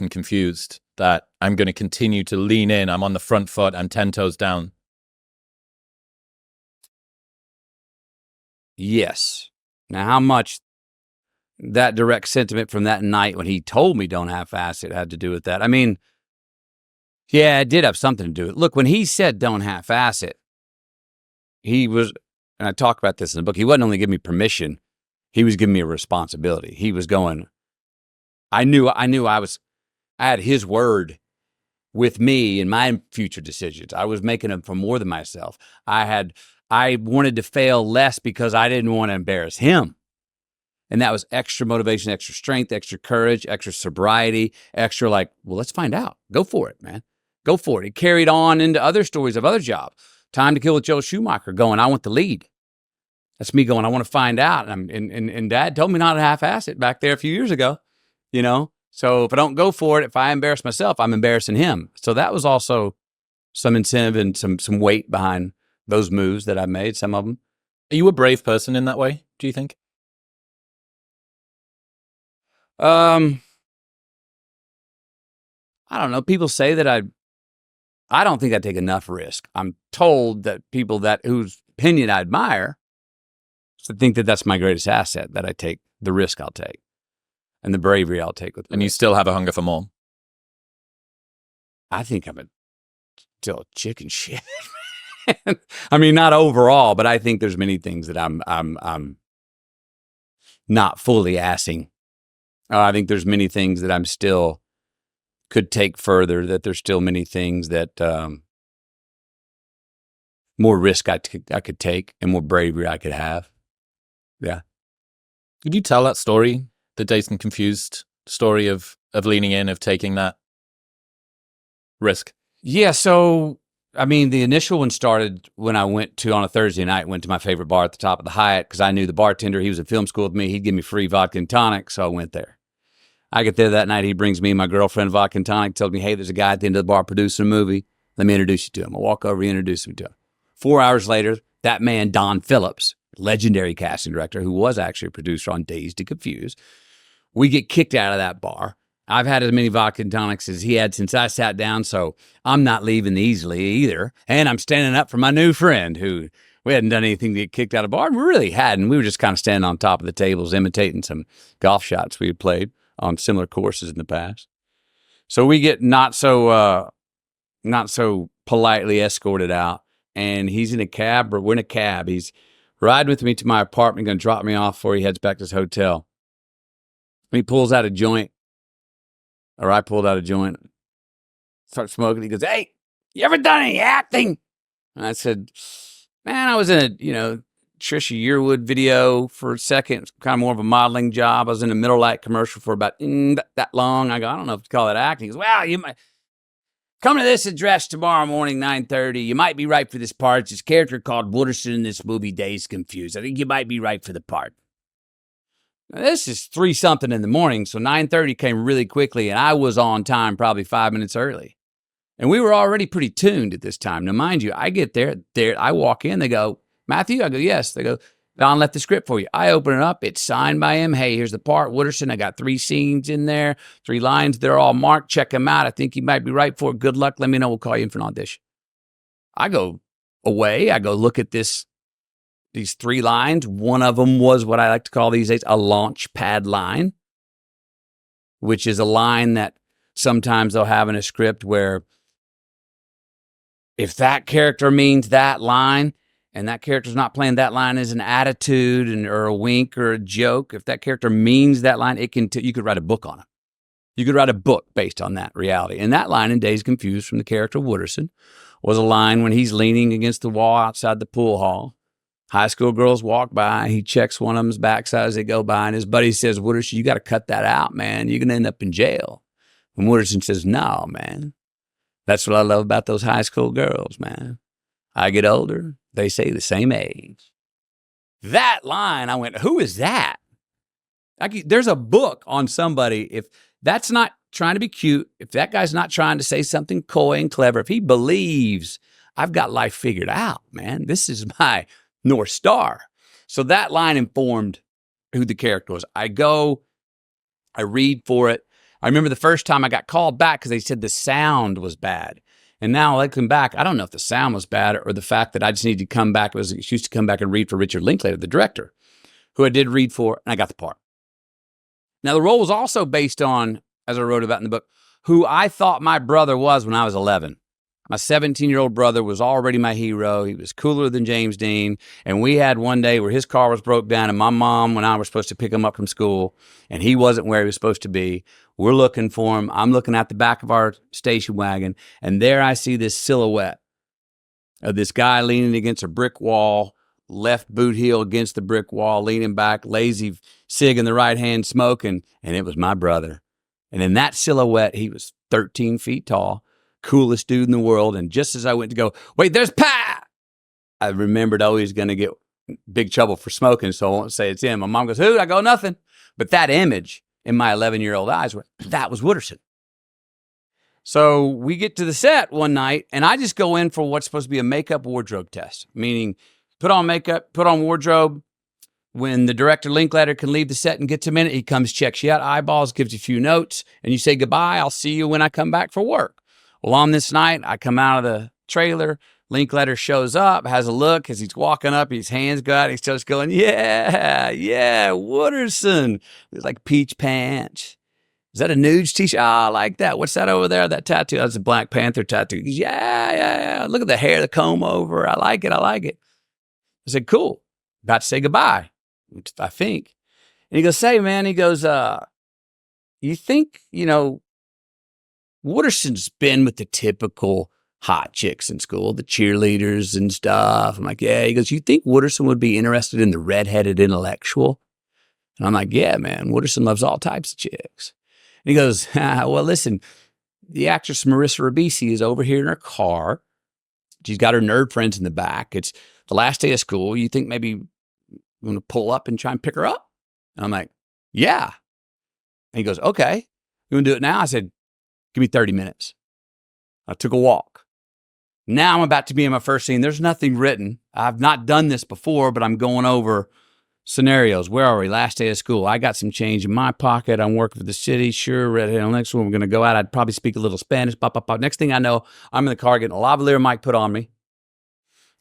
and Confused that I'm going to continue to lean in. I'm on the front foot. I'm 10 toes down. Yes. Now, how much that direct sentiment from that night when he told me don't half-ass it had to do with that? I mean, yeah, it did have something to do with it. Look, when he said don't half-ass it, he was, and I talk about this in the book, he wasn't only giving me permission, he was giving me a responsibility. He was going, I had his word with me in my future decisions. I was making them for more than myself. I wanted to fail less because I didn't want to embarrass him. And that was extra motivation, extra strength, extra courage, extra sobriety, extra like, well, let's find out. Go for it, man. Go for it. It carried on into other stories of other jobs. Time to Kill with Joe Schumacher going, I want the lead. That's me going, I want to find out. And Dad told me not to half-ass it back there a few years ago, you know? So if I don't go for it, if I embarrass myself, I'm embarrassing him. So that was also some incentive and some weight behind those moves that I made, some of them. Are you a brave person in that way, do you think? I don't know. People say that I don't think I take enough risk. I'm told that people whose opinion I admire think that that's my greatest asset, that I take the risk I'll take and the bravery I'll take with me. And you still have a hunger for more? I think I'm still a chicken shit. I mean, not overall, but I think there's many things that I'm not fully assing. I think there's many things that I'm still could take further, that there's still many things that more risk I could take and more bravery I could have. Yeah. Could you tell that story, the Dazed and Confused story of leaning in, of taking that risk? Yeah, so, I mean, the initial one started when I went to, on a Thursday night, went to my favorite bar at the top of the Hyatt because I knew the bartender. He was in film school with me. He'd give me free vodka and tonic, so I went there. I get there that night. He brings me and my girlfriend vodka and tonic, tells me, hey, there's a guy at the end of the bar producing a movie. Let me introduce you to him. I walk over, he introduces me to him. 4 hours later, that man, Don Phillips, legendary casting director who was actually a producer on Dazed and Confused, we get kicked out of that bar. I've had as many vodka and tonics as he had since I sat down, so I'm not leaving easily either. And I'm standing up for my new friend who we hadn't done anything to get kicked out of the bar. We really hadn't. We were just kind of standing on top of the tables, imitating some golf shots we had played on similar courses in the past. So we get not so politely escorted out, and he's in a cab, or we're in a cab. He's riding with me to my apartment, going to drop me off before he heads back to his hotel. He pulls out a joint, or I pulled out a joint, start smoking. He goes, hey, you ever done any acting? And I said, man, I was in a, Trisha Yearwood video for a second. It's kind of more of a modeling job. I was in a Middle Light commercial for about that long. I go, I don't know if you call that acting. He goes, well, you might come to this address tomorrow morning, 9:30. You might be right for this part. It's this character called Wooderson in this movie, Dazed Confused. I think you might be right for the part. Now, this is 3-something in the morning, so 9:30 came really quickly, and I was on time probably 5 minutes early. And we were already pretty tuned at this time. Now, mind you, I get there, I walk in, they go, Matthew? I go, yes. They go, Don left the script for you. I open it up. It's signed by him. Hey, here's the part. Wooderson, I got 3 scenes in there, 3 lines. They're all marked. Check him out. I think he might be right for it. Good luck. Let me know. We'll call you in for an audition. I go away. I go look at these 3 lines. One of them was what I like to call these days a launch pad line, which is a line that sometimes they'll have in a script where if that character means that line, and that character's not playing that line as an attitude or a wink or a joke, if that character means that line, you could write a book on it. You could write a book based on that reality. And that line in Dazed Confused from the character Wooderson was a line when he's leaning against the wall outside the pool hall. High school girls walk by. He checks one of them's backside as they go by, and his buddy says, Wooderson, you got to cut that out, man. You're going to end up in jail. And Wooderson says, no, man. That's what I love about those high school girls, man. I get older, they say the same age. That line, I went, who is that? There's a book on somebody. If that's not trying to be cute, if that guy's not trying to say something coy and clever, if he believes I've got life figured out, man, this is my North Star. So that line informed who the character was. I go, I read for it. I remember the first time I got called back because they said the sound was bad. And now looking back, I don't know if the sound was bad or the fact that I just needed to come back was an excuse to come back and read for Richard Linklater, the director, who I did read for, and I got the part. Now, the role was also based on, as I wrote about in the book, who I thought my brother was when I was 11. My 17-year-old brother was already my hero. He was cooler than James Dean. And we had one day where his car was broke down and my mom and I were supposed to pick him up from school and he wasn't where he was supposed to be. We're looking for him. I'm looking at the back of our station wagon and there I see this silhouette of this guy leaning against a brick wall, left boot heel against the brick wall, leaning back, lazy cig in the right hand, smoking. And it was my brother. And in that silhouette, he was 13 feet tall. Coolest dude in the world. And just as I went to go, wait, there's Pat, I remembered always going to get big trouble for smoking, so I won't say it's him. My mom goes, who? I go, nothing. But that image in my 11-year-old eyes, that was Wooderson. So we get to the set one night, and I just go in for what's supposed to be a makeup wardrobe test, meaning put on makeup, put on wardrobe. When the director Linklater can leave the set and gets a minute, he comes, checks you out, eyeballs, gives you a few notes, and you say goodbye. I'll see you when I come back for work. Well, on this night, I come out of the trailer. Linklater shows up, has a look as he's walking up. His hands go out. He's just going, yeah, Wooderson. It's like peach pants. Is that a nudes t-shirt? Oh, I like that. What's that over there? That tattoo? That's a Black Panther tattoo. He goes, yeah. Look at the hair, the comb over. I like it. I said, cool. About to say goodbye, I think. And he goes, say, man, he goes, you think, Wooderson's been with the typical hot chicks in school, the cheerleaders and stuff. I'm like, yeah. He goes, you think Wooderson would be interested in the redheaded intellectual? And I'm like, yeah, man, Wooderson loves all types of chicks. And he goes, well, listen, the actress Marissa Ribisi is over here in her car. She's got her nerd friends in the back. It's the last day of school. You think maybe I'm going to pull up and try and pick her up? And I'm like, yeah. And he goes, okay, you want to do it now? I said, give me 30 minutes. I took a walk. Now I'm about to be in my first scene. There's nothing written. I've not done this before, but I'm going over scenarios. Where are we? Last day of school. I got some change in my pocket. I'm working for the city. Sure, redhead. Next one, we're going to go out. I'd probably speak a little Spanish. Pop. Next thing I know, I'm in the car getting a lavalier mic put on me.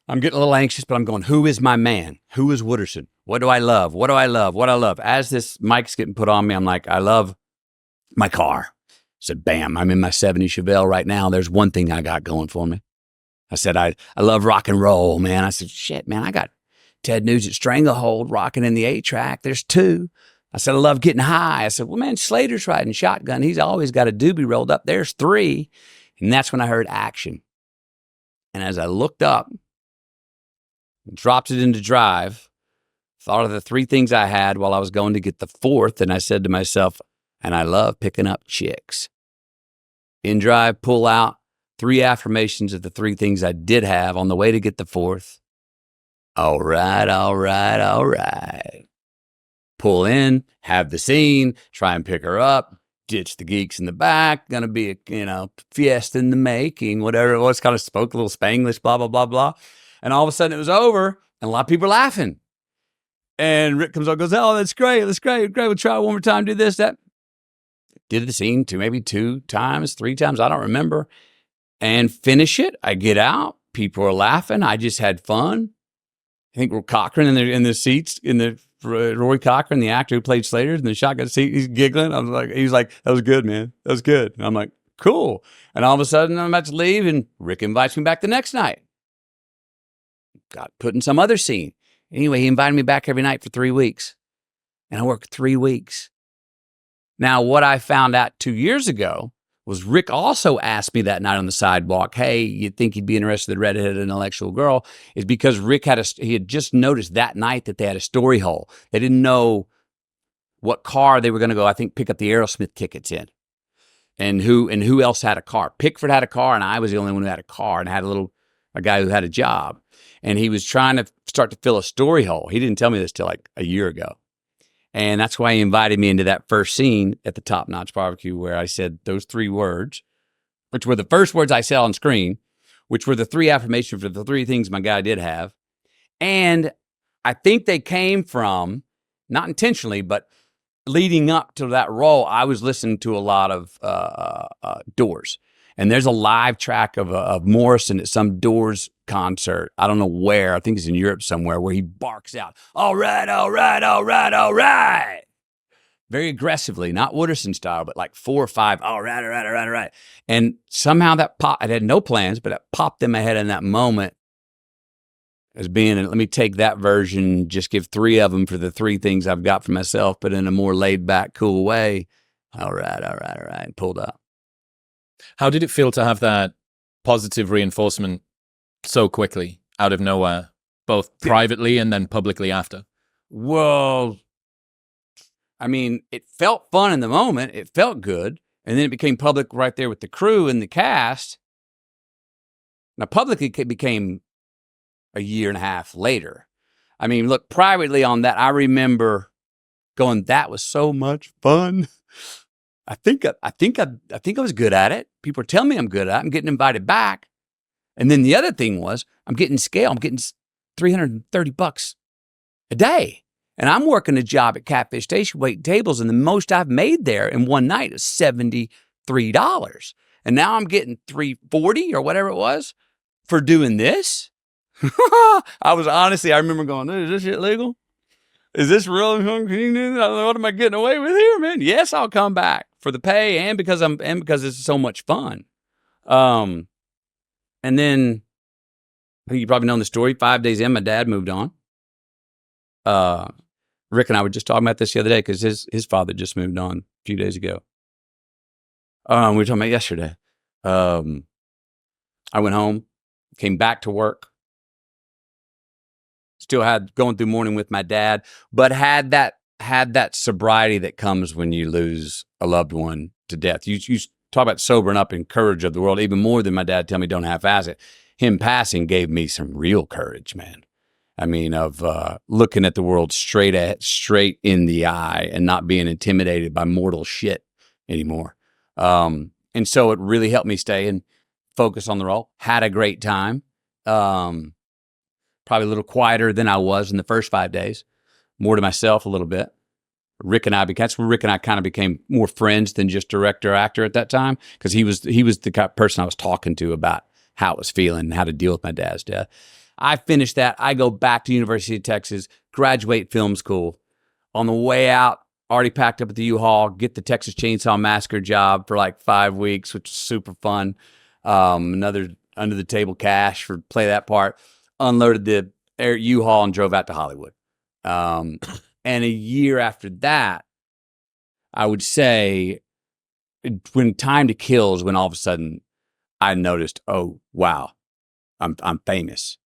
I'm getting a little anxious, but I'm going, who is my man? Who is Wooderson? What do I love? What do I love? What I love? As this mic's getting put on me, I'm like, I love my car. I said, bam, I'm in my 70 Chevelle right now. There's one thing I got going for me. I said, I love rock and roll, man. I said, shit, man, I got Ted Nugent Stranglehold rocking in the 8-track. There's 2. I said, I love getting high. I said, well, man, Slater's riding shotgun. He's always got a doobie rolled up. There's 3. And that's when I heard action. And as I looked up, dropped it into drive, thought of the 3 things I had while I was going to get the 4th. And I said to myself, and I love picking up chicks. In drive, pull out 3 affirmations of the 3 things I did have on the way to get the 4th. All right. Pull in, have the scene, try and pick her up, ditch the geeks in the back, gonna be a, fiesta in the making, whatever it was, kind of spoke a little Spanglish, blah, blah, blah, blah. And all of a sudden it was over and a lot of people are laughing. And Rick comes up and goes, oh, that's great. We'll try it one more time, do this, that. Did the scene maybe 2 times, 3 times, I don't remember. And finish it. I get out. People are laughing. I just had fun. I think we're Cochran in the seats, Roy Cochran, the actor who played Slater, in the shotgun seat. He's giggling. He's like, that was good, man. That was good. And I'm like, cool. And all of a sudden I'm about to leave and Rick invites me back the next night. Got put in some other scene. Anyway, he invited me back every night for 3 weeks. And I worked 3 weeks. Now, what I found out 2 years ago was Rick also asked me that night on the sidewalk, hey, you think he'd be interested in the redheaded intellectual girl? Is because Rick he had just noticed that night that they had a story hole. They didn't know what car they were going to go, I think, pick up the Aerosmith tickets in. And who else had a car. Pickford had a car, and I was the only one who had a car and had a guy who had a job. And he was trying to start to fill a story hole. He didn't tell me this till like a year ago. And that's why he invited me into that first scene at the Top Notch Barbecue where I said those 3 words, which were the first words I said on screen, which were the 3 affirmations for the 3 things my guy did have. And I think they came from, not intentionally, but leading up to that role, I was listening to a lot of Doors. And there's a live track of Morrison at some Doors concert. I don't know where. I think it's in Europe somewhere, where he barks out, "All right, all right, all right, all right." Very aggressively, not Wooderson style, but like 4 or 5, all right, all right, all right, all right. And somehow that popped. I had no plans, but it popped in my head in that moment as being, let me take that version, just give 3 of them for the 3 things I've got for myself, but in a more laid back, cool way. All right, all right, all right, and pulled up. How did it feel to have that positive reinforcement so quickly out of nowhere, both privately and then publicly after? Well, I mean, it felt fun in the moment. It felt good. And then it became public right there with the crew and the cast. Now, publicly, it became a year and a half later. I mean, look, privately on that, I remember going, that was so much fun. I think I was good at it. People are telling me I'm good at it. I'm getting invited back. And then the other thing was, I'm getting scale. I'm getting $330 a day. And I'm working a job at Catfish Station waiting tables, and the most I've made there in one night is $73. And now I'm getting $340 or whatever it was for doing this. I remember going, is this shit legal? Is this real? What am I getting away with here, man? Yes, I'll come back for the pay and because it's so much fun. And then I think you probably know the story. 5 days in, my dad moved on. Rick and I were just talking about this the other day because his father just moved on a few days ago. We were talking about yesterday. I went home, came back to work. Still had going through morning with my dad, but had that sobriety that comes when you lose a loved one to death. You talk about sobering up and courage of the world, even more than my dad tell me don't half-ass it. Him passing gave me some real courage, man. I mean, of looking at the world straight in the eye and not being intimidated by mortal shit anymore. And so it really helped me stay and focus on the role. Had a great time. Probably a little quieter than I was in the first 5 days. More to myself a little bit. Rick and I kind of became more friends than just director actor at that time, because he was the kind of person I was talking to about how it was feeling and how to deal with my dad's death. I finished that. I go back to University of Texas, graduate film school. On the way out, already packed up at the U-Haul, get the Texas Chainsaw Massacre job for like 5 weeks, which was super fun. Another under the table cash for play that part. Unloaded the U-Haul and drove out to Hollywood. And a year after that, I would say, when Time to Kill is when all of a sudden I noticed, oh wow, I'm famous.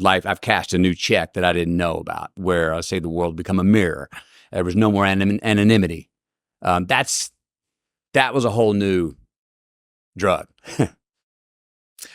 I've cashed a new check that I didn't know about, where I say the world become a mirror. There was no more anonymity. That was a whole new drug.